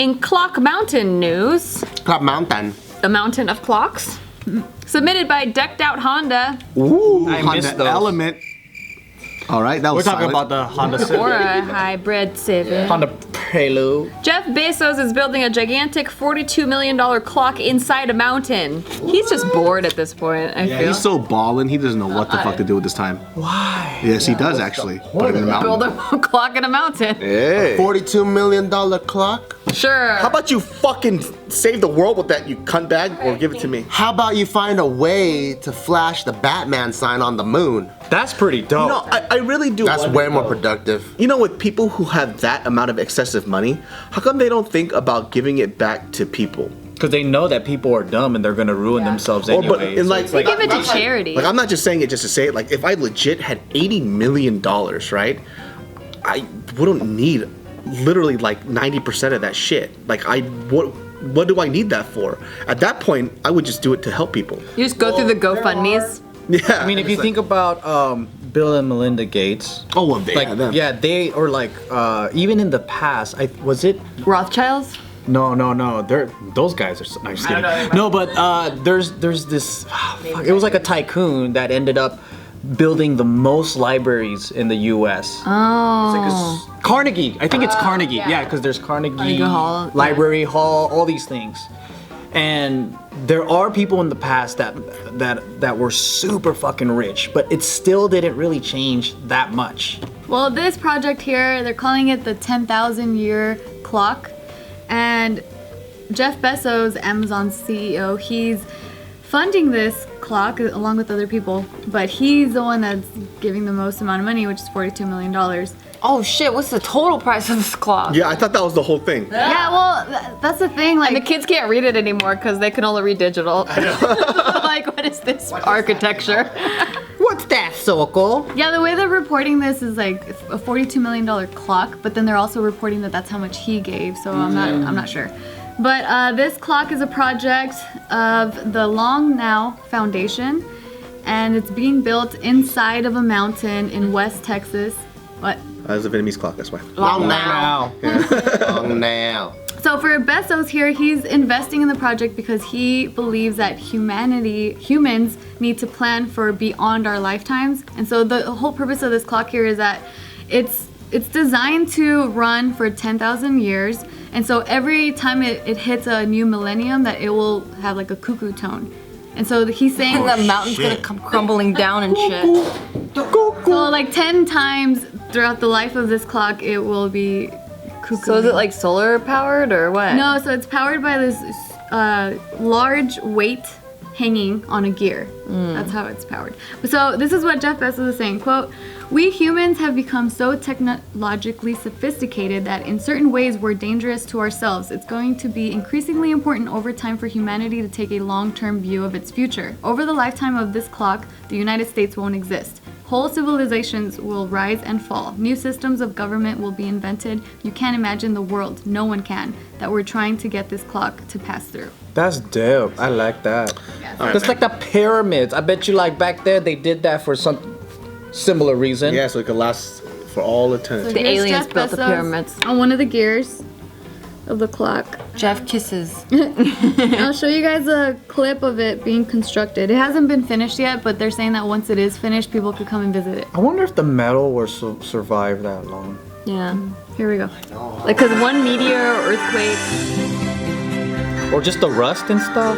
In Clock Mountain news, Clock Mountain. the mountain of clocks, submitted by Decked Out Honda. Ooh, I missed Honda those. Element. All right, that was We're talking silent. about the Honda Civic. Or a hybrid Civic. Honda Prelude. Jeff Bezos is building a gigantic $42 million clock inside a mountain. He's just bored at this point, I Yeah, feel. he's so ballin', he doesn't know what the fuck to do with this time. Why? Yes, he does actually. Put it in the Build mountain. a clock in a mountain. Hey. $42 million clock? Sure. How about you fucking save the world with that, you cunt bag, or give it to me? How about you find a way to flash the Batman sign on the moon? That's pretty dope. No, I really do. That's wonder, way more though. productive. You know, with people who have that amount of excessive money, how come they don't think about giving it back to people? Because they know that people are dumb and they're gonna ruin themselves Or, anyway. but in like, They give it to charity. Like, I'm not just saying it just to say it. Like, if I legit had $80 million, right, I wouldn't need literally like 90% of that shit. Like, what do I need that for? At that point, I would just do it to help people. You just go through the GoFundMes. Yeah. I mean, if you think about Bill and Melinda Gates, Oh, well, they like had them. yeah, they or like even in the past, was it? Rothschilds? No, those guys are. I'm just kidding. No, but there's this. Fuck, it was like a tycoon that ended up building the most libraries in the U.S. Oh. Carnegie. I think it's Carnegie. Yeah, because there's Carnegie Hall, Library Hall, all these things. And there are people in the past that were super fucking rich, but it still didn't really change that much. Well, this project here, they're calling it the 10,000 year clock. And Jeff Bezos, Amazon's CEO, he's funding this clock along with other people, but he's the one that's giving the most amount of money, which is $42 million. Oh shit, what's the total price of this clock? Yeah, I thought that was the whole thing. Yeah, well, that's the thing. Like, And the kids can't read it anymore because they can only read digital. like, what is this architecture? What's that, Sokol? Yeah, the way they're reporting this is like a $42 million clock, but then they're also reporting that that's how much he gave. So I'm not sure. But this clock is a project of the Long Now Foundation, and it's being built inside of a mountain in West Texas. What? That's a Vietnamese clock, that's why. Long now. Long now. So for Bezos here, he's investing in the project because he believes that humans need to plan for beyond our lifetimes. And so the whole purpose of this clock here is that it's designed to run for 10,000 years. And so every time it hits a new millennium, that it will have like a cuckoo tone. And so he's saying The mountain's gonna come crumbling down and shit. so like 10 times throughout the life of this clock, it will be cuckoo. So is it like solar powered or what? No, so it's powered by this large weight hanging on a gear. That's how it's powered. So this is what Jeff Bezos is saying, quote, "We humans have become so technologically sophisticated that in certain ways we're dangerous to ourselves. It's going to be increasingly important over time for humanity to take a long-term view of its future. Over the lifetime of this clock, the United States won't exist. Whole civilizations will rise and fall. New systems of government will be invented. You can't imagine the world, no one can, that we're trying to get this clock to pass through." That's dope. I like that. It's like the pyramids. I bet you like back there they did that for some similar reason. Yeah, so it could last for all eternity. The Here's aliens Jeff built the Bezos pyramids. on one of the gears of the clock. Jeff kisses. I'll show you guys a clip of it being constructed. It hasn't been finished yet, but they're saying that once it is finished, people could come and visit it. I wonder if the metal will survive that long. Yeah. Here we go. Like, cause one meteor or earthquake. Or just the rust and stuff.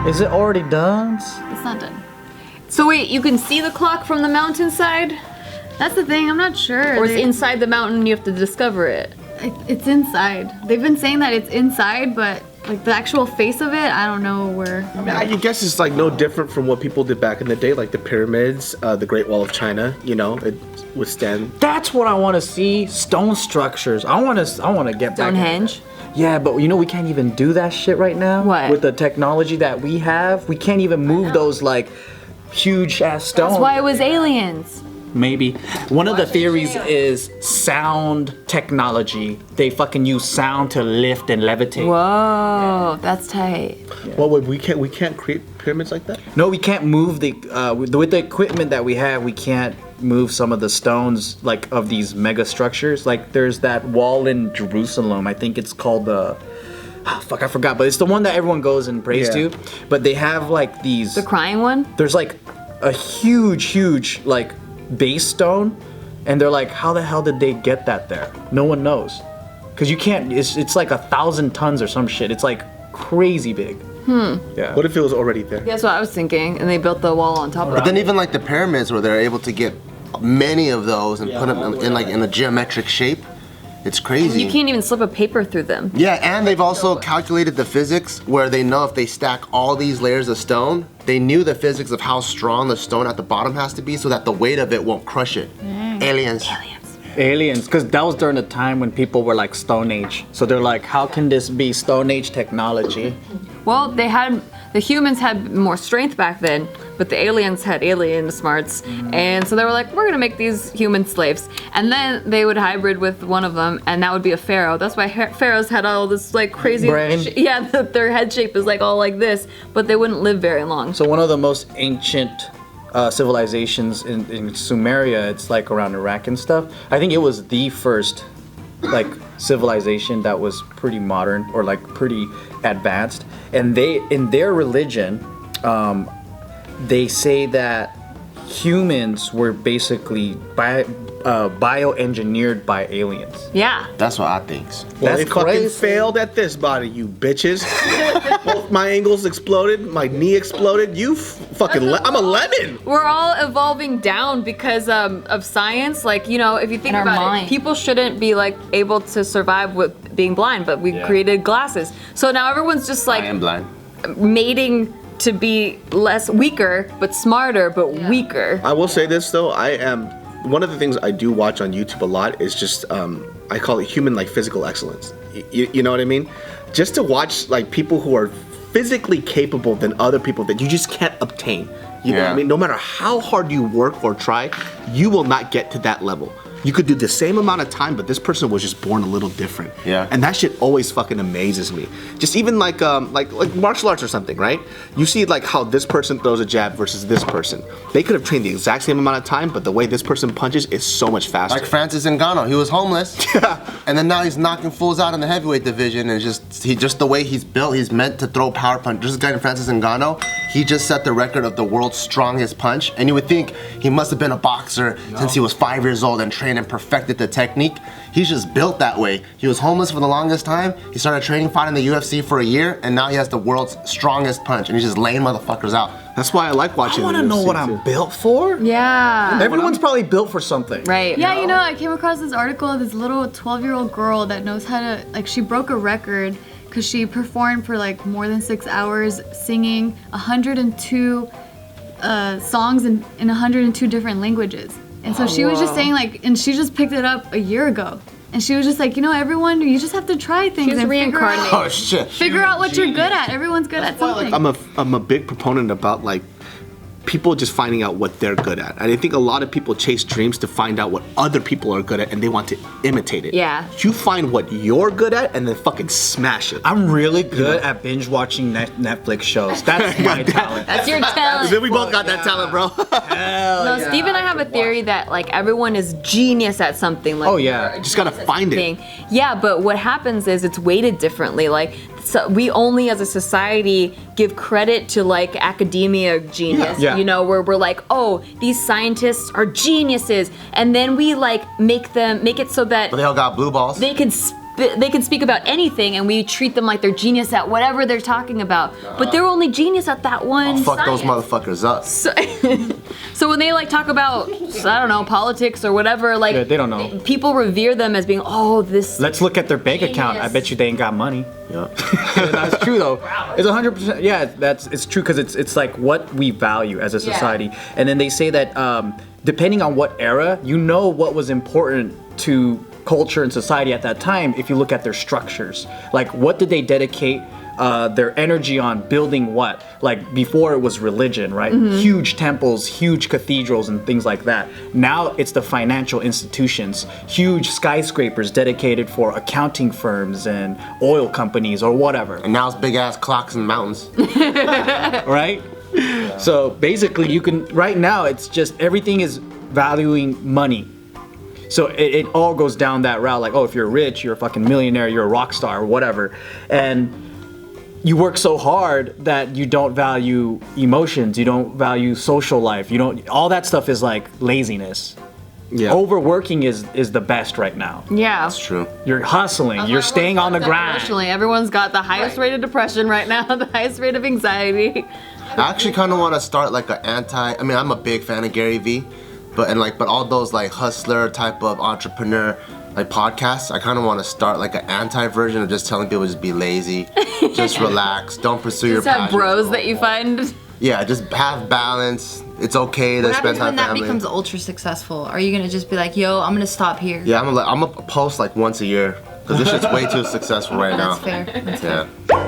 Is it already done? It's not done. So wait, you can see the clock from the mountainside? That's the thing, I'm not sure. Or it's inside the mountain, you have to discover it? It's inside. They've been saying that it's inside, but like the actual face of it, I don't know where. I mean, I guess it's like no different from what people did back in the day, like the pyramids, the Great Wall of China. You know, it withstand. That's what I want to see. Stone structures. I want to get back. Stonehenge? Yeah, but you know we can't even do that shit right now. What? With the technology that we have, we can't even move those like huge ass stones. That's why it was aliens. Maybe. One of the theories is sound technology. They fucking use sound to lift and levitate. Whoa, that's tight. Well, we can't create pyramids like that. No, we can't move with the equipment that we have. We can't move some of the stones like of these mega structures. Like there's that wall in Jerusalem. I think it's called the. I forgot. But it's the one that everyone goes and prays to. But they have like these. The crying one? There's like a huge like base stone, and they're like, how the hell did they get that there? No one knows, because you can't. It's like 1,000 tons or some shit. It's like crazy big. Yeah. What if it was already there? That's what I was thinking, and they built the wall on top of But it. then even like the pyramids, where they're able to get many of those and put them in a geometric shape, it's crazy. You can't even slip a paper through them. Yeah, and they've also calculated the physics where they know if they stack all these layers of stone, they knew the physics of how strong the stone at the bottom has to be so that the weight of it won't crush it. Aliens, because that was during the time when people were like Stone Age. So they're like, how can this be Stone Age technology? Well, the humans had more strength back then, but the aliens had alien smarts. And so they were like, we're gonna make these human slaves. And then they would hybrid with one of them, and that would be a pharaoh. That's why pharaohs had all this like crazy Brain. their head shape is like all like this, but they wouldn't live very long. So one of the most ancient civilizations in Sumeria, it's like around Iraq and stuff. I think it was the first like civilization that was pretty modern or like pretty advanced. And they, in their religion, they say that humans were basically bioengineered by aliens. Yeah. That's what I think. Well, they That's fucking crazy. failed at this body, you bitches. Both my ankles exploded, my knee exploded. I'm a lemon. We're all evolving down because of science. Like, you know, if you think In our about mind. it, people shouldn't be like able to survive with being blind, but we created glasses. So now everyone's just like I am blind. mating to be weaker, but smarter, but weaker. I will say this though, one of the things I do watch on YouTube a lot is just, I call it human like physical excellence. You know what I mean? Just to watch like people who are physically capable than other people that you just can't obtain. You know what I mean? No matter how hard you work or try, you will not get to that level. You could do the same amount of time, but this person was just born a little different. Yeah. And that shit always fucking amazes me. Just even like martial arts or something, right? You see like how this person throws a jab versus this person. They could have trained the exact same amount of time, but the way this person punches is so much faster. Like Francis Ngannou, he was homeless. And then now he's knocking fools out in the heavyweight division, and just the way he's built, he's meant to throw power punch. This guy, Francis Ngannou, he just set the record of the world's strongest punch, and you would think he must have been a boxer since he was 5 years old and trained and perfected the technique. He's just built that way. He was homeless for the longest time. He started training, fighting the UFC for a year, and now he has the world's strongest punch, and he's just laying motherfuckers out. That's why I like watching. I want to know what I'm built for. Yeah. Everyone's probably built for something. Right. Yeah, you know, I came across this article of this little 12-year-old girl that knows how to, like, she broke a record because she performed for like more than 6 hours singing 102 songs in 102 different languages. And so she was just saying like, and she just picked it up a year ago. And she was just like, you know, everyone, you just have to try things She's and reincarnated. Oh shit. figure out what you're good at. Everyone's good at something. I'm a big proponent about like people just finding out what they're good at. And I think a lot of people chase dreams to find out what other people are good at, and they want to imitate it. Yeah. You find what you're good at and then fucking smash it. I'm really good at binge watching Netflix shows. That's my talent. That's your talent. Then we both got that talent, bro. No, Steve and I have a theory that like everyone is genius at something. Like, Oh, yeah. Just gotta find it. thing. Yeah, but what happens is it's weighted differently. Like, so we only as a society give credit to like academia genius. Yeah. You know, where we're like, oh, these scientists are geniuses, and then we like make it so that But they all got blue balls. they can speak about anything, and we treat them like they're genius at whatever they're talking about. But they're only genius at that one. Fuck those science. motherfuckers up. So when they like talk about, I don't know, politics or whatever, like Yeah, they don't know. People revere them as being, oh, this. Let's look at their bank account. I bet you they ain't got money. Yeah. That's true though. It's 100%. Yeah, it's true because it's like what we value as a society. And then they say that depending on what era, you know what was important to culture and society at that time if you look at their structures. Like, what did they dedicate their energy on building? What? Like, before it was religion, right? Huge temples, huge cathedrals, and things like that. Now it's the financial institutions, huge skyscrapers dedicated for accounting firms and oil companies or whatever. And now it's big ass clocks in mountains. Right? So basically, you can, right now, it's just everything is valuing money. So it all goes down that route. Like, oh, if you're rich, you're a fucking millionaire, you're a rock star, or whatever. And you work so hard that you don't value emotions, you don't value social life, you don't, all that stuff is like laziness. Yeah. Overworking is the best right now. Yeah. That's true. You're hustling, you're staying on the grind. Emotionally, everyone's got the highest rate of depression right now, the highest rate of anxiety. I actually kind of want to start like I mean, I'm a big fan of Gary Vee, but all those like hustler type of entrepreneur like podcasts, I kind of want to start like an anti version of just telling people just be lazy, just relax, don't pursue your Just have passions. bros that you find. Yeah, just have balance. It's okay to What spend happens time when with that family. becomes ultra successful? Are you gonna just be like, yo, I'm gonna stop here? Yeah, I'm gonna post like once a year because this shit's way too successful right now. That's fair. That's Yeah. fair.